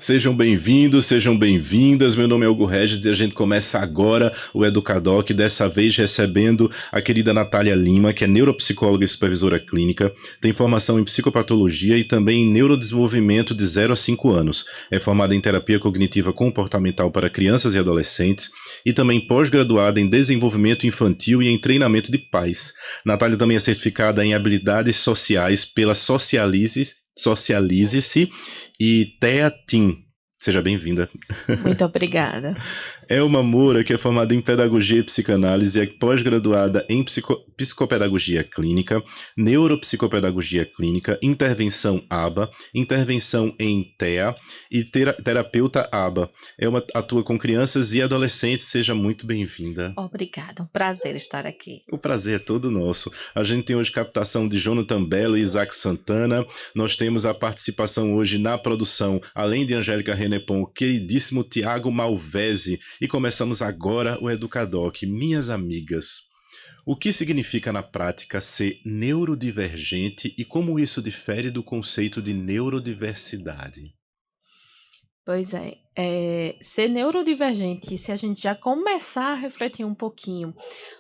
Sejam bem-vindos, sejam bem-vindas. Meu nome é Hugo Regis e a gente começa agora o Educadoc, dessa vez recebendo a querida Natália Lima, que é neuropsicóloga e supervisora clínica, tem formação em psicopatologia e também em neurodesenvolvimento de 0 a 5 anos. É formada em terapia cognitiva comportamental para crianças e adolescentes e também pós-graduada em desenvolvimento infantil e em treinamento de pais. Natália também é certificada em habilidades sociais pela Socialize-se e Teatim. Seja bem-vinda. Muito obrigada. Elma Moura, que é formada em Pedagogia e Psicanálise, é pós-graduada em Psicopedagogia Clínica, Neuropsicopedagogia Clínica, Intervenção ABA, Intervenção em TEA e Terapeuta ABA. Elma atua com crianças e adolescentes. Seja muito bem-vinda. Obrigada, um prazer estar aqui. O prazer é todo nosso. A gente tem hoje captação de Jonathan Belo e Isaac Santana. Nós temos a participação hoje na produção, além de Angélica Renepon, o queridíssimo Tiago Malvese. E começamos agora o Educadoc. Minhas amigas, o que significa na prática ser neurodivergente e como isso difere do conceito de neurodiversidade? Pois ser neurodivergente, se a gente já começar a refletir um pouquinho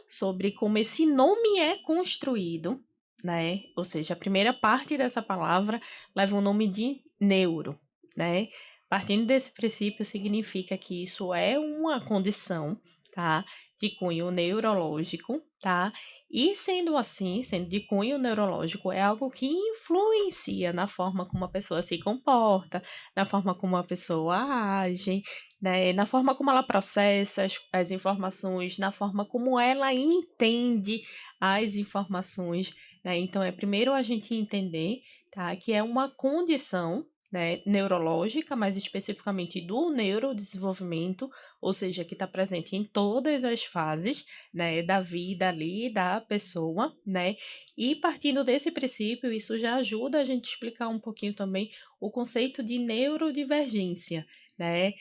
sobre como esse nome é construído, né? Ou seja, a primeira parte dessa palavra leva o nome de neuro, né? Partindo desse princípio, significa que isso é uma condição, tá? De cunho neurológico, tá? E sendo assim, sendo de cunho neurológico, é algo que influencia na forma como a pessoa se comporta, na forma como a pessoa age, né, na forma como ela processa as informações, na forma como ela entende as informações, né? Então, é primeiro a gente entender, tá, que é uma condição, né, neurológica, mais especificamente do neurodesenvolvimento, ou seja, que está presente em todas as fases, né, da vida ali da pessoa, né? E partindo desse princípio, isso já ajuda a gente a explicar um pouquinho também o conceito de neurodivergência, né?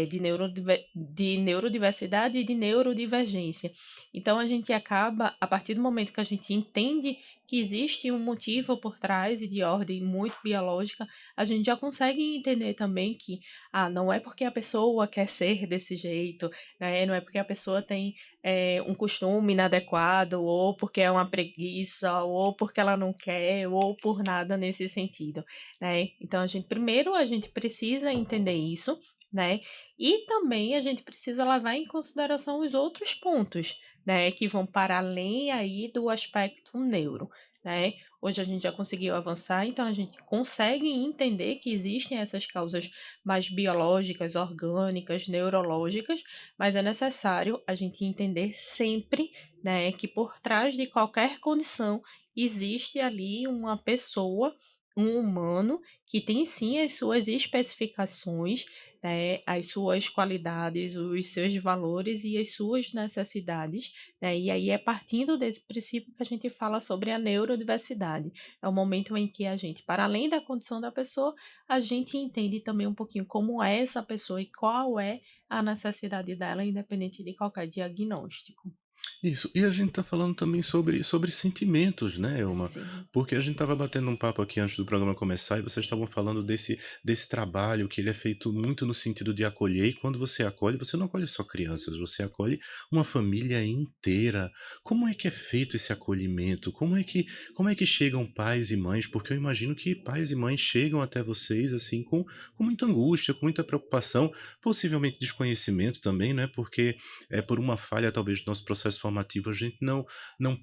De neurodiversidade e de neurodivergência. Então, a gente acaba, a partir do momento que a gente entende que existe um motivo por trás e de ordem muito biológica, a gente já consegue entender também que não é porque a pessoa quer ser desse jeito, né? Não é porque a pessoa tem um costume inadequado, ou porque é uma preguiça, ou porque ela não quer, ou por nada nesse sentido, né? Então, primeiro a gente precisa entender isso, né? E também a gente precisa levar em consideração os outros pontos, né? Que vão para além aí do aspecto neuro, né? Hoje a gente já conseguiu avançar, então a gente consegue entender que existem essas causas mais biológicas, orgânicas, neurológicas, mas é necessário a gente entender sempre, né, que por trás de qualquer condição existe ali uma pessoa, um humano, que tem sim as suas especificações, né, as suas qualidades, os seus valores e as suas necessidades, né? E aí é partindo desse princípio que a gente fala sobre a neurodiversidade. É o momento em que a gente, para além da condição da pessoa, a gente entende também um pouquinho como é essa pessoa e qual é a necessidade dela, independente de qualquer diagnóstico. Isso, e a gente tá falando também sobre sentimentos, né, Elma? Sim, Porque a gente tava batendo um papo aqui antes do programa começar e vocês estavam falando desse trabalho que ele é feito muito no sentido de acolher, e quando você acolhe, você não acolhe só crianças, você acolhe uma família inteira. Como é que é feito esse acolhimento? Como é que chegam pais e mães? Porque eu imagino que pais e mães chegam até vocês assim com muita angústia, com muita preocupação, possivelmente desconhecimento também, né? Porque por uma falha talvez do nosso processo formativo, a gente não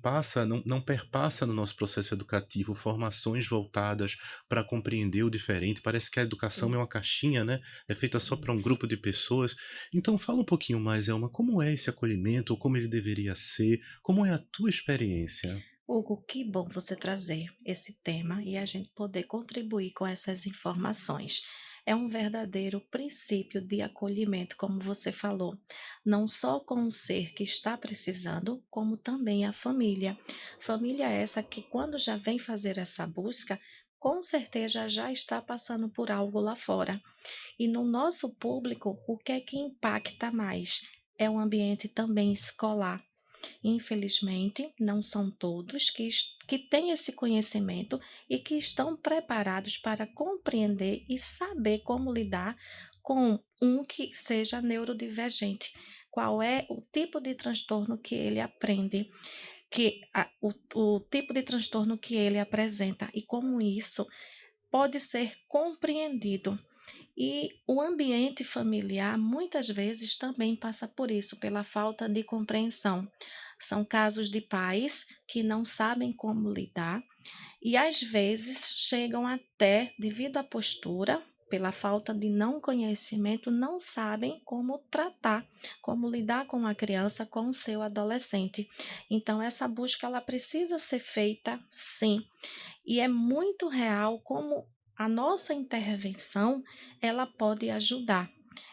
passa, não perpassa no nosso processo educativo formações voltadas para compreender o diferente. Parece que a educação é sim. uma caixinha, né? É feita só para um Isso. grupo de pessoas. Então fala um pouquinho mais, Elma, como é esse acolhimento, como ele deveria ser, como é a tua experiência? Hugo, que bom você trazer esse tema e a gente poder contribuir com essas informações. É um verdadeiro princípio de acolhimento, como você falou, não só com o ser que está precisando, como também a família. Família essa que, quando já vem fazer essa busca, com certeza já está passando por algo lá fora. E no nosso público, o que é que impacta mais? É o ambiente também escolar. Infelizmente, não são todos que têm esse conhecimento e que estão preparados para compreender e saber como lidar com um que seja neurodivergente. Qual é o tipo de transtorno que ele aprende, o tipo de transtorno que ele apresenta e como isso pode ser compreendido. E o ambiente familiar muitas vezes também passa por isso, pela falta de compreensão. São casos de pais que não sabem como lidar e às vezes chegam até, devido à postura, pela falta de não conhecimento, não sabem como tratar, como lidar com a criança, com o seu adolescente. Então, essa busca ela precisa ser feita sim, e é muito real como a nossa intervenção ela pode ajudar.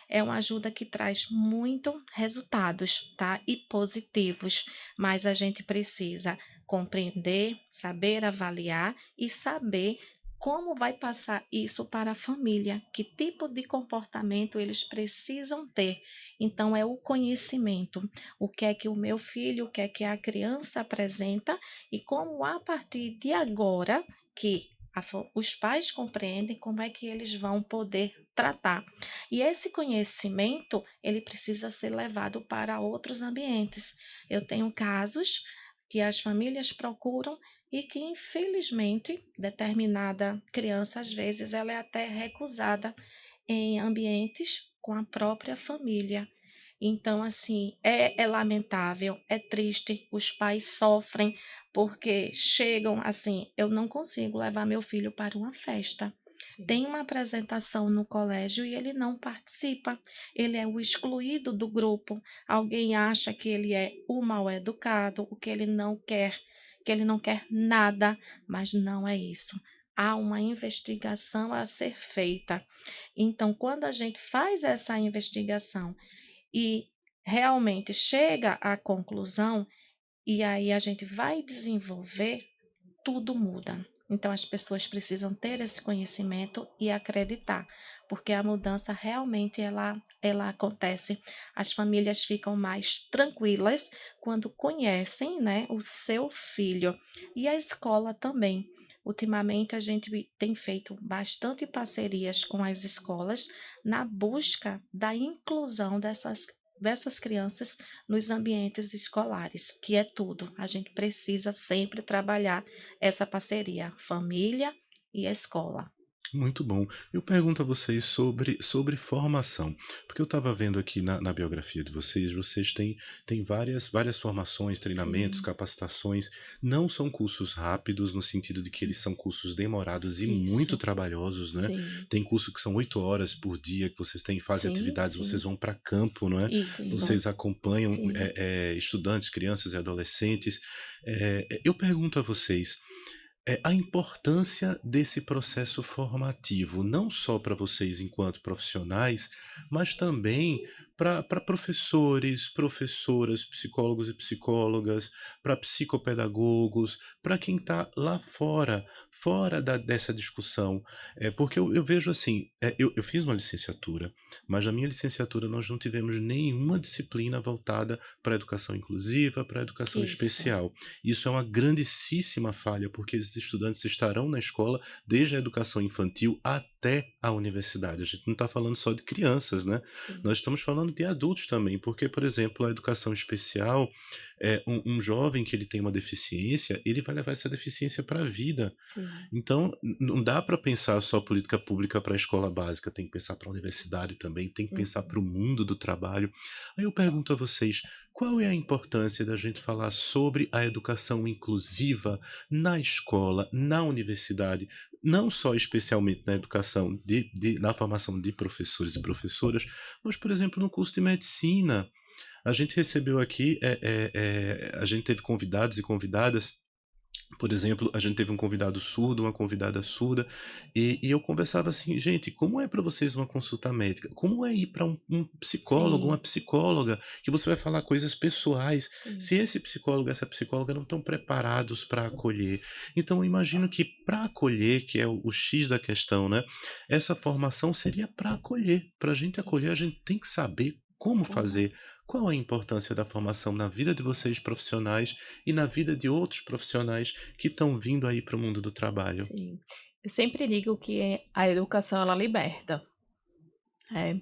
É uma ajuda que traz muito resultados, tá? E positivos, mas a gente precisa compreender, saber avaliar e saber como vai passar isso para a família, que tipo de comportamento eles precisam ter. Então, é o conhecimento, o que é que o meu filho, o que é que a criança apresenta e como a partir de agora que os pais compreendem como é que eles vão poder tratar. E esse conhecimento, ele precisa ser levado para outros ambientes. Eu tenho casos que as famílias procuram e que, infelizmente, determinada criança, às vezes, ela é até recusada em ambientes com a própria família. Então, assim, é lamentável, é triste, os pais sofrem porque chegam assim, eu não consigo levar meu filho para uma festa. Sim. Tem uma apresentação no colégio e ele não participa. Ele é o excluído do grupo. Alguém acha que ele é o mal educado, o que ele não quer nada, mas não é isso. Há uma investigação a ser feita. Então, quando a gente faz essa investigação e realmente chega à conclusão, e aí a gente vai desenvolver, tudo muda. Então as pessoas precisam ter esse conhecimento e acreditar, porque a mudança realmente ela acontece. As famílias ficam mais tranquilas quando conhecem, né, o seu filho e a escola também. Ultimamente a gente tem feito bastante parcerias com as escolas na busca da inclusão dessas crianças nos ambientes escolares, que é tudo. A gente precisa sempre trabalhar essa parceria, família e escola. Muito bom. Eu pergunto a vocês sobre formação, porque eu estava vendo aqui na biografia de vocês, vocês têm várias formações, treinamentos, Sim. capacitações. Não são cursos rápidos, no sentido de que eles são cursos demorados e muito Isso. trabalhosos, né? Sim. Tem curso que são 8 horas por dia, que vocês fazem Sim, atividades, vocês Sim. vão para campo, não é? isso. Sim. Vocês acompanham Sim. estudantes, crianças e adolescentes. Eu pergunto a vocês, a importância desse processo formativo, não só para vocês enquanto profissionais, mas também para professores, professoras, psicólogos e psicólogas, para psicopedagogos, para quem está lá fora, fora dessa discussão. Porque eu vejo assim, eu fiz uma licenciatura, mas na minha licenciatura nós não tivemos nenhuma disciplina voltada para a educação inclusiva, para a educação Isso. especial. Isso é uma grandíssima falha, porque esses estudantes estarão na escola desde a educação infantil até a universidade. A gente não está falando só de crianças, né? Sim. Nós estamos falando de adultos também, porque, por exemplo, a educação especial, um jovem que ele tem uma deficiência, ele vai levar essa deficiência para a vida. Sim. Então, não dá para pensar só política pública para a escola básica, tem que pensar para a universidade também, tem que pensar para Uhum. o mundo do trabalho. Aí eu pergunto a vocês, qual é a importância da gente falar sobre a educação inclusiva na escola, na universidade, não só especialmente na educação, na formação de professores e professoras, mas, por exemplo, no curso de medicina? A gente recebeu aqui, a gente teve convidados e convidadas. Por exemplo, a gente teve um convidado surdo, uma convidada surda, e eu conversava assim, gente, como é para vocês uma consulta médica? Como é ir para um psicólogo, uma Sim. psicóloga, que você vai falar coisas pessoais, Sim. se esse psicólogo, essa psicóloga não estão preparados para acolher? Então, eu imagino que para acolher, que é o X da questão, né? Essa formação seria para acolher. Para a gente acolher, a Isso. gente tem que saber Como Uhum. fazer? Qual a importância da formação na vida de vocês profissionais e na vida de outros profissionais que estão vindo aí para o mundo do trabalho? Sim. Eu sempre digo que a educação ela liberta. É.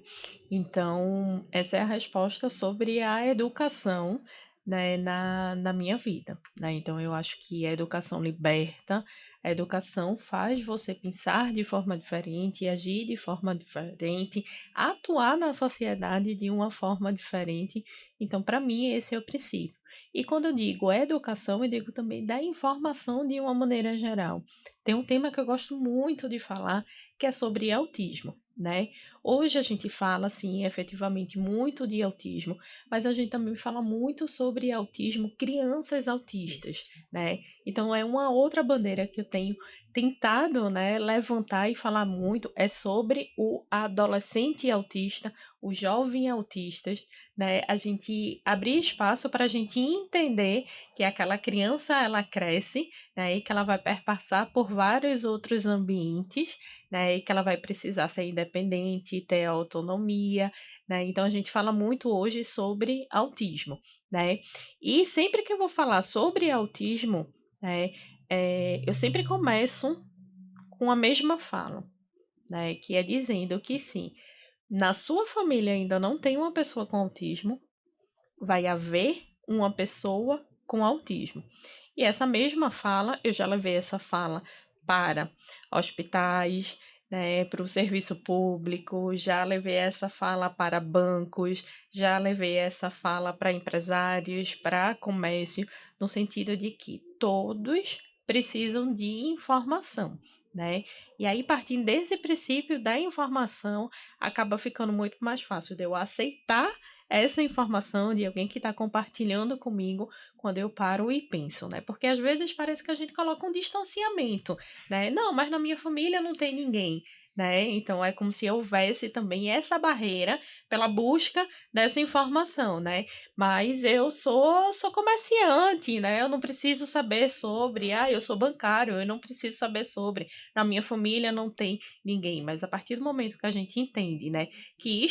Então, essa é a resposta sobre a educação, né, na minha vida, né? Então, eu acho que a educação liberta, a educação faz você pensar de forma diferente, agir de forma diferente, atuar na sociedade de uma forma diferente. Então, para mim, esse é o princípio. E quando eu digo educação, eu digo também da informação de uma maneira geral. Tem um tema que eu gosto muito de falar, que é sobre autismo, né? Hoje a gente fala, assim, efetivamente muito de autismo, mas a gente também fala muito sobre autismo, crianças autistas, Isso. né? Então é uma outra bandeira que eu tenho tentado, né, levantar e falar muito, é sobre o adolescente autista, o jovem autistas, né? A gente abrir espaço para a gente entender que aquela criança ela cresce, né, e que ela vai perpassar por vários outros ambientes, né, e que ela vai precisar ser independente, ter autonomia, né? Então a gente fala muito hoje sobre autismo, né? E sempre que eu vou falar sobre autismo, né, eu sempre começo com a mesma fala, né, que é dizendo que sim, na sua família ainda não tem uma pessoa com autismo, vai haver uma pessoa com autismo. E essa mesma fala, eu já levei essa fala para hospitais, né, para o serviço público, já levei essa fala para bancos, já levei essa fala para empresários, para comércio, no sentido de que todos precisam de informação, né? E aí, partindo desse princípio da informação, acaba ficando muito mais fácil de eu aceitar essa informação de alguém que está compartilhando comigo quando eu paro e penso, né? Porque às vezes parece que a gente coloca um distanciamento, né? Não, mas na minha família não tem ninguém, né? Então é como se houvesse também essa barreira pela busca dessa informação, né? Mas eu sou comerciante, né? Eu não preciso saber sobre, eu sou bancário, eu não preciso saber sobre. Na minha família não tem ninguém, mas a partir do momento que a gente entende, né, que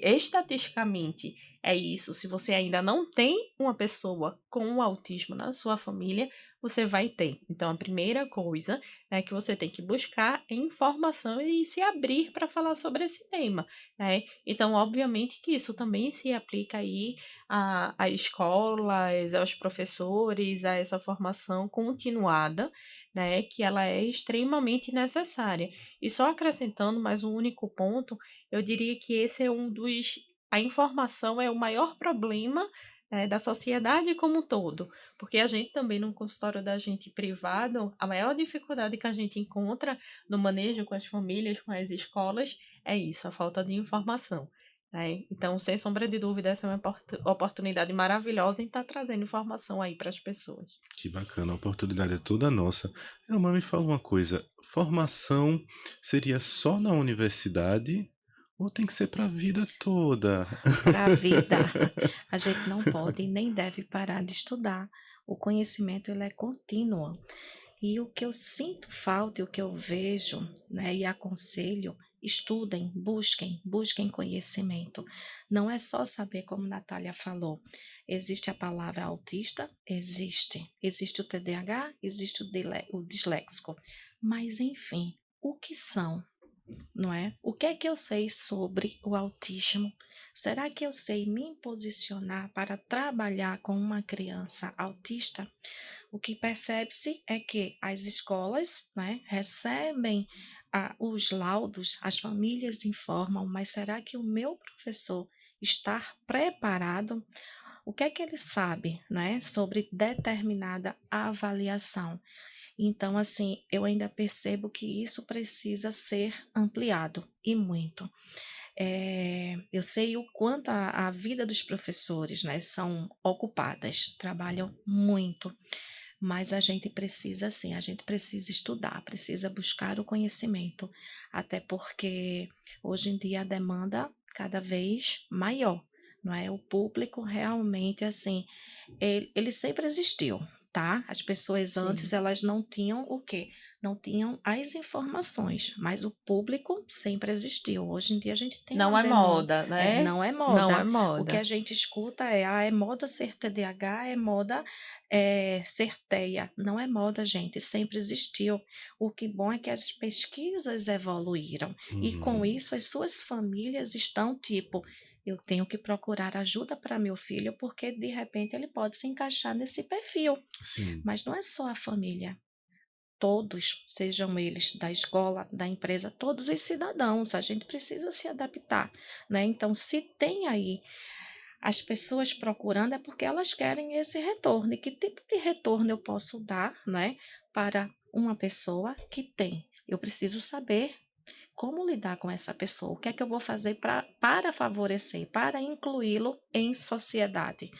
estatisticamente é isso. Se você ainda não tem uma pessoa com autismo na sua família, você vai ter. Então, a primeira coisa, né, que você tem que buscar é informação e se abrir para falar sobre esse tema, né? Então, obviamente que isso também se aplica aí a escolas, aos professores, a essa formação continuada, né, que ela é extremamente necessária. E só acrescentando mais um único ponto, eu diria que esse é um dos a informação é o maior problema, da sociedade como um todo, porque a gente também no consultório da gente privado, a maior dificuldade que a gente encontra no manejo com as famílias, com as escolas, é isso, a falta de informação, né. Então, sem sombra de dúvida, essa é uma oportunidade maravilhosa em estar trazendo informação aí para as pessoas. Que bacana, a oportunidade é toda nossa. Elma, me fala uma coisa, formação seria só na universidade ou tem que ser para a vida toda? Para a vida, a gente não pode e nem deve parar de estudar. O conhecimento ele é contínuo. E o que eu sinto falta e o que eu vejo, né, e aconselho, estudem, busquem conhecimento. Não é só saber, como Natália falou, existe a palavra autista, existe o TDAH, existe o disléxico, mas enfim, o que são? Não é? O que é que eu sei sobre o autismo? Será que eu sei me posicionar para trabalhar com uma criança autista? O que percebe-se é que as escolas, né, recebem os laudos, as famílias informam, mas será que o meu professor está preparado? O que é que ele sabe, né, sobre determinada avaliação? Então, assim, eu ainda percebo que isso precisa ser ampliado e muito. Eu sei o quanto a vida dos professores, né, são ocupadas, trabalham muito, mas a gente precisa, sim, a gente precisa estudar, precisa buscar o conhecimento, até porque hoje em dia a demanda cada vez maior, não é? O público realmente, assim, ele sempre existiu, tá? As pessoas antes, Sim. elas não tinham o quê? Não tinham as informações, mas o público sempre existiu. Hoje em dia a gente tem Não uma é demanda. moda, É, né? não é Não é moda. O que a moda. gente escuta é, é moda ser TDAH, é moda ser TEA. Não é moda, gente, sempre existiu. O que bom é que as pesquisas evoluíram. E com Uhum. isso, as suas famílias estão tipo, eu tenho que procurar ajuda para meu filho, porque de repente ele pode se encaixar nesse perfil. Sim. Mas não é só a família. Todos, sejam eles da escola, da empresa, todos os cidadãos, a gente precisa se adaptar, né? Então, se tem aí as pessoas procurando, é porque elas querem esse retorno. E que tipo de retorno eu posso dar, né, para uma pessoa que tem? Eu preciso saber como lidar com essa pessoa, o que é que eu vou fazer para favorecer, para incluí-lo em sociedade.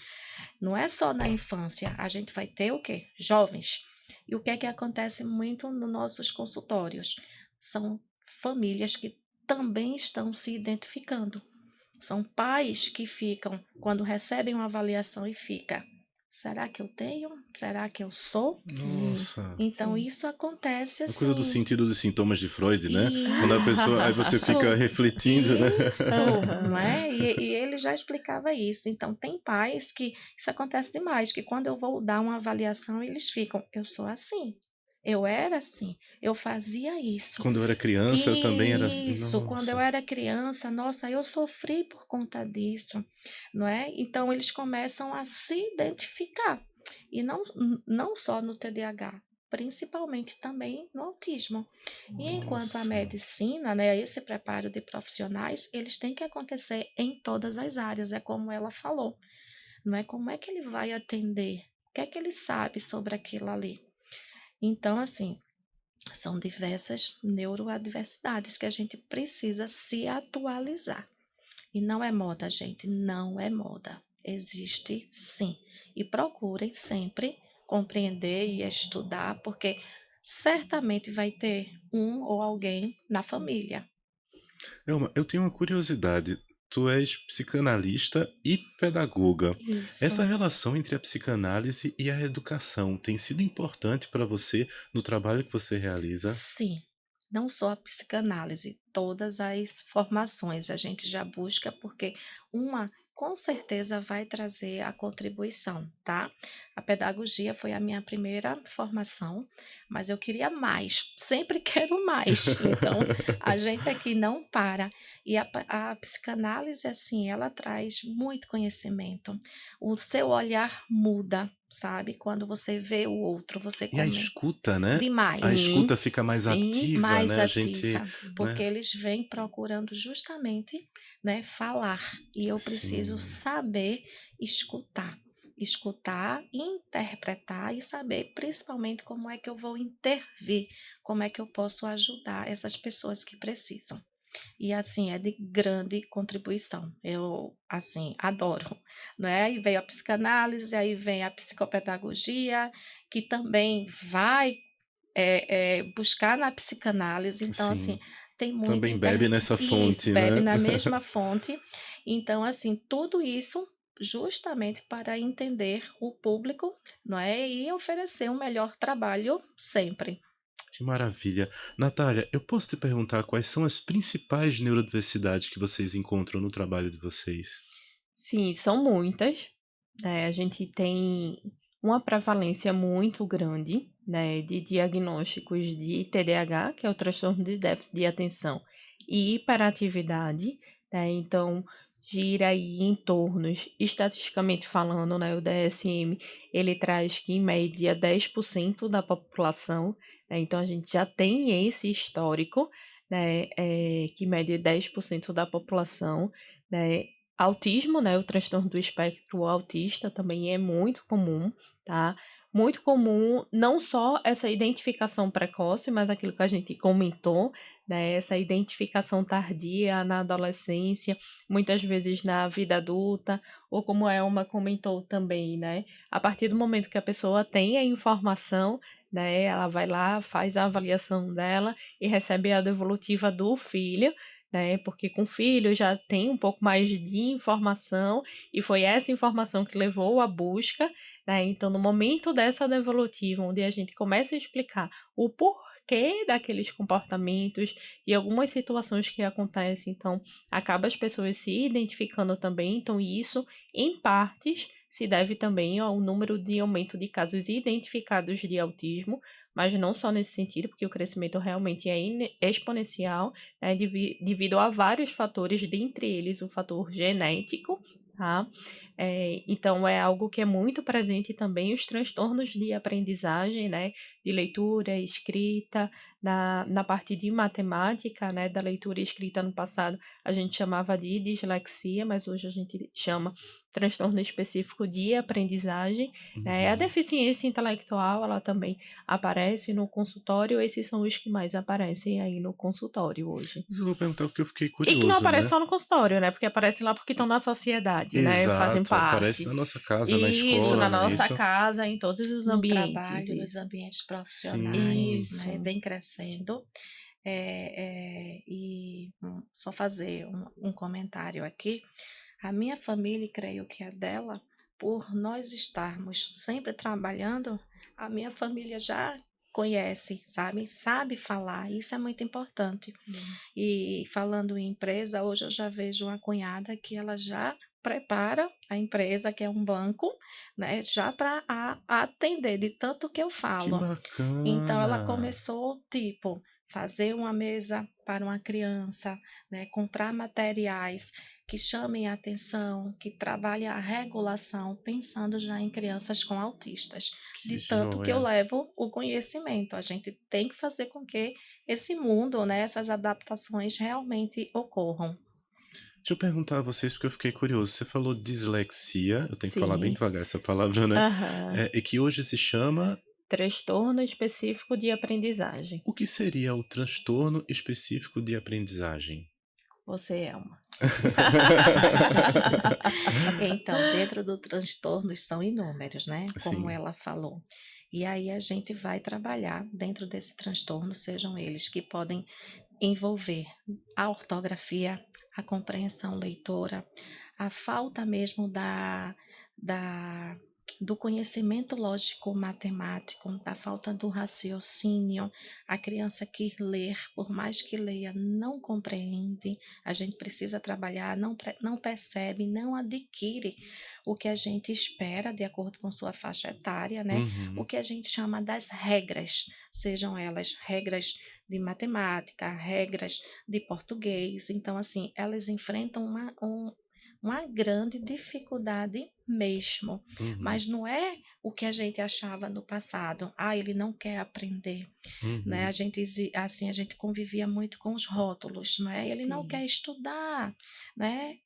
Não é só na infância, a gente vai ter o quê? Jovens. E o que é que acontece muito nos nossos consultórios? São famílias que também estão se identificando. São pais que ficam, quando recebem uma avaliação e fica, será que eu tenho? Será que eu sou? Sim, Nossa. Então sim. isso acontece A coisa do assim. sentido dos sintomas de Freud, né? Quando a pessoa, aí você fica Isso, refletindo, né? isso, não Aham. é? E ele já explicava isso. Então, tem pais que isso acontece demais, que quando eu vou dar uma avaliação, eles ficam, eu sou assim, eu era assim, eu fazia isso. Quando eu era criança, eu também era assim. Isso, quando eu Nossa. era criança, nossa, eu sofri por conta disso, não é? Então, eles começam a se identificar. E não só no TDAH, principalmente também no autismo. E enquanto a Nossa. medicina, né, esse preparo de profissionais, eles têm que acontecer em todas as áreas, é como ela falou. Não é como é que ele vai atender? O que é que ele sabe sobre aquilo ali? Então, assim, são diversas neuroadversidades que a gente precisa se atualizar. E não é moda, gente, não é moda. Existe sim. E procurem sempre compreender e estudar, porque certamente vai ter um ou alguém na família. Elma, eu tenho uma curiosidade. Tu és psicanalista e pedagoga. Essa Isso. relação entre a psicanálise e a educação tem sido importante para você no trabalho que você realiza? Sim, não só a psicanálise, todas as formações a gente já busca, porque uma com certeza vai trazer a contribuição, tá? A pedagogia foi a minha primeira formação, mas eu queria mais, sempre quero mais. Então, a gente aqui não para. E a psicanálise, assim, ela traz muito conhecimento. O seu olhar muda, sabe? Quando você vê o outro, você E a come escuta, né? A demais. Sim, escuta fica mais sim. ativa, Mais né? A gente, ativa, porque né? eles vêm procurando justamente, né, falar. E eu preciso Sim, saber escutar. Escutar, interpretar e saber principalmente como é que eu vou intervir, como é que eu posso ajudar essas pessoas que precisam. E assim, é de grande contribuição. Eu, assim, adoro, não é? Aí veio a psicanálise, aí vem a psicopedagogia, que também vai buscar na psicanálise. Então, assim, sim. tem muita Também bebe nessa isso, fonte, bebe né? na mesma fonte. Então, assim, tudo isso justamente para entender o público, não é? E oferecer um melhor trabalho sempre. Que maravilha. Natália, eu posso te perguntar quais são as principais neurodiversidades que vocês encontram no trabalho de vocês? Sim, são muitas. A gente tem uma prevalência muito grande, né, de diagnósticos de TDAH, que é o transtorno de déficit de atenção e hiperatividade, né? Então, gira aí em torno, estatisticamente falando, né, o DSM, ele traz que em média 10% da população, né? Então a gente já tem esse histórico, né, que mede 10% da população, né? Autismo, né, o transtorno do espectro autista também é muito comum, tá? Muito comum não só essa identificação precoce, mas aquilo que a gente comentou, né, essa identificação tardia na adolescência, muitas vezes na vida adulta, ou como a Elma comentou também, né, a partir do momento que a pessoa tem a informação, né, ela vai lá, faz a avaliação dela e recebe a devolutiva do filho, né? Porque com filho já tem um pouco mais de informação e foi essa informação que levou à busca, né? Então, no momento dessa devolutiva, onde a gente começa a explicar o porquê daqueles comportamentos e algumas situações que acontecem, então acaba as pessoas se identificando também, então isso, em partes, se deve também ao número de aumento de casos identificados de autismo, mas não só nesse sentido, porque o crescimento realmente é exponencial, né, devido a vários fatores, dentre eles o fator genético, tá? Então é algo que é muito presente também os transtornos de aprendizagem, né, de leitura, escrita, na parte de matemática, né, da leitura e escrita no passado a gente chamava de dislexia, mas hoje a gente chama transtorno específico de aprendizagem, né? A Uhum. deficiência intelectual, ela também aparece no consultório, esses são os que mais aparecem aí no consultório hoje. Mas eu vou perguntar porque eu fiquei E que não curioso, aparece né? só no consultório, né? Porque aparece lá porque estão na sociedade, né? Fazem Exato, aparece parte. na nossa casa, na Isso, escola, na não é nossa Isso. isso? casa, em todos os No ambientes, trabalho, nos isso. ambientes Sim. profissionais, né? Isso. Vem crescendo. Só fazer um comentário aqui. A minha família, e creio que a dela, por nós estarmos sempre trabalhando, a minha família já conhece, sabe falar, isso é muito importante. Sim. E falando em empresa, hoje eu já vejo uma cunhada que ela já prepara a empresa, que é um banco, né, já para atender de tanto que eu Que falo. Então ela bacana. começou, tipo, fazer uma mesa para uma criança, né, comprar materiais que chamem a atenção, que trabalhem a regulação, pensando já em crianças com autistas. Que De tanto que eu joia. levo o conhecimento, a gente tem que fazer com que esse mundo, né, essas adaptações realmente ocorram. Deixa eu perguntar a vocês, porque eu fiquei curioso. Você falou dislexia, eu tenho que falar bem Sim. devagar essa palavra, né? Aham. E que hoje se chama. Transtorno específico de aprendizagem. O que seria o transtorno específico de aprendizagem? Você é uma. Então, dentro do transtornos são inúmeros, né? Como Sim. ela falou. E aí a gente vai trabalhar dentro desse transtorno, sejam eles que podem envolver a ortografia, a compreensão leitora, a falta mesmo da, do conhecimento lógico matemático, da falta do raciocínio, a criança que ler, por mais que leia, não compreende, a gente precisa trabalhar, não percebe, não adquire o que a gente espera de acordo com sua faixa etária, né? O Uhum. que a gente chama das regras, sejam elas regras de matemática, regras de português. Então, assim, elas enfrentam uma grande dificuldade mesmo. Uhum. Mas não é o que a gente achava no passado. Ah, ele não quer aprender, né? Uhum. A gente convivia muito com os rótulos, não é? Ele não Sim. quer estudar, né?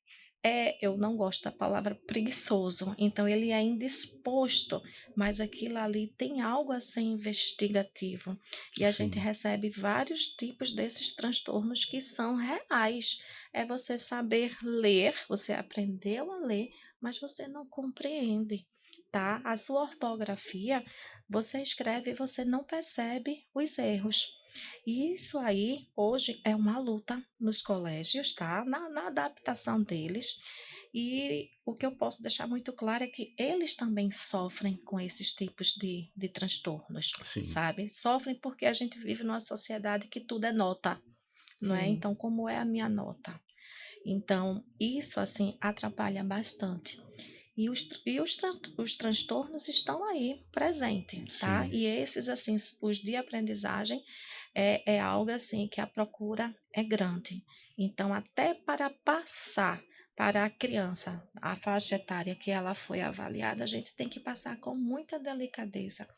Eu não gosto da palavra preguiçoso, então ele é indisposto, mas aquilo ali tem algo a ser investigativo. E a gente Sim. recebe vários tipos desses transtornos que são reais. É você saber ler, você aprendeu a ler, mas você não compreende, tá? A sua ortografia, você escreve e você não percebe os erros. E isso aí, hoje, é uma luta nos colégios, tá? Na adaptação deles. E o que eu posso deixar muito claro é que eles também sofrem com esses tipos de transtornos, Sim. sabe? Sofrem porque a gente vive numa sociedade que tudo é nota, não é? Sim. Então, como é a minha nota? Então, isso, assim, atrapalha bastante. Os transtornos estão aí, presentes, tá? Sim. E esses, assim, os de aprendizagem é algo, assim, que a procura é grande. Então, até para passar para a criança, a faixa etária que ela foi avaliada, a gente tem que passar com muita delicadeza,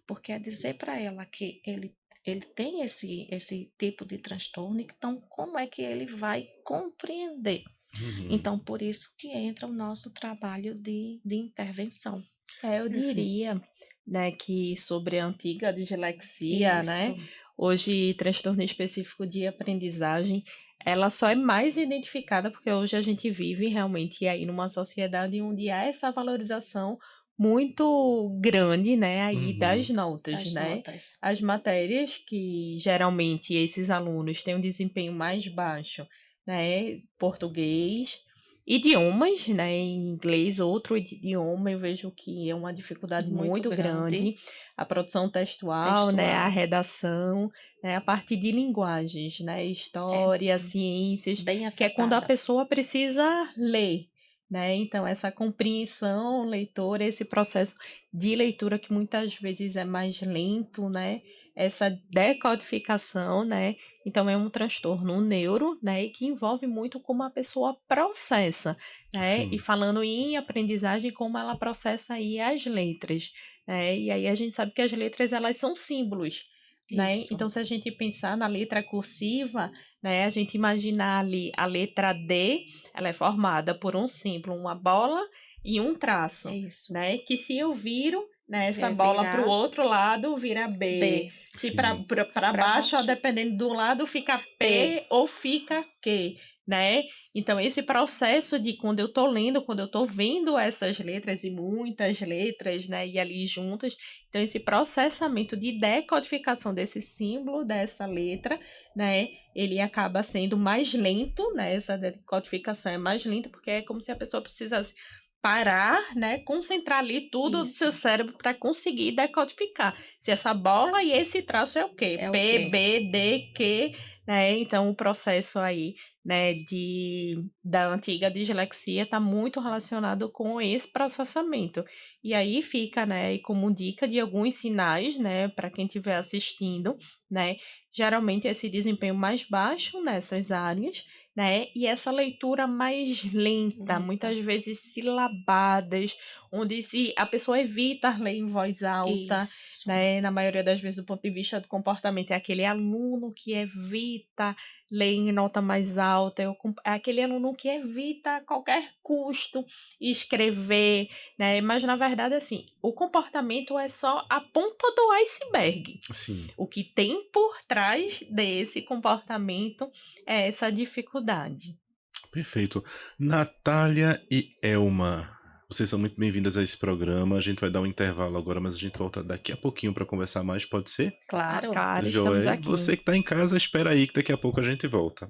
porque é dizer para ela que ele tem esse tipo de transtorno, então como é que ele vai compreender? Uhum. Então, por isso que entra o nosso trabalho de intervenção. Eu E assim, diria, né, que sobre a antiga dislexia, né, Isso, hoje transtorno específico de aprendizagem, ela só é mais identificada porque hoje a gente vive realmente aí numa sociedade onde há essa valorização muito grande, né, aí das uhum. notas, das né? notas. As matérias que geralmente esses alunos têm um desempenho mais baixo, né? Português, idiomas, né? Em inglês, outro idioma, eu vejo que é uma dificuldade Muito muito grande. grande. A produção textual, né? A Textual. redação, né? A parte de linguagens, né? É História, ciências, bem que é quando a afetada. pessoa precisa ler, né? Então, essa compreensão, leitura, esse processo de leitura que muitas vezes é mais lento, né? Essa decodificação, né? Então, é um transtorno neuro, né? E que envolve muito como a pessoa processa, né? E Sim, falando em aprendizagem, como ela processa aí as letras, né? E aí a gente sabe que as letras, elas são símbolos, né? Isso. Então, se a gente pensar na letra cursiva, né? A gente imaginar ali a letra D, ela é formada por um símbolo, uma bola e um traço, Isso. né? Que se eu viro, né, essa Vai bola para o virar outro lado, vira B. B Se para sim, baixo, ó, baixo. dependendo do lado, fica P. P ou fica Q, né? Então, esse processo de quando eu tô lendo, quando eu tô vendo essas letras e muitas letras, né, e ali juntas, então esse processamento de decodificação desse símbolo, dessa letra, né, ele acaba sendo mais lento, né? Essa decodificação é mais lenta, porque é como se a pessoa precisasse parar, né? Concentrar ali tudo do seu Isso. cérebro para conseguir decodificar. Se essa bola e esse traço é o quê? É o P, quê? B, D, Q, né? Então, o processo aí, né, da antiga dislexia está muito relacionado com esse processamento. E aí fica, né, e como dica de alguns sinais, né, para quem estiver assistindo, né, geralmente esse desempenho mais baixo nessas áreas, né? E essa leitura mais lenta, Lenta. muitas vezes silabadas, onde se a pessoa evita ler em voz alta, Isso. né? Na maioria das vezes, do ponto de vista do comportamento, é aquele aluno que evita ler em nota mais alta, é aquele aluno que evita a qualquer custo escrever, né? Mas na verdade, assim, o comportamento é só a ponta do iceberg. sim. O que tem por trás desse comportamento é essa dificuldade. Perfeito. Natália e Elma, vocês são muito bem-vindas a esse programa. A gente vai dar um intervalo agora, mas a gente volta daqui a pouquinho para conversar mais, pode ser? Claro. Claro, estamos Joia. E aqui. você que está em casa, espera aí que daqui a pouco a gente volta.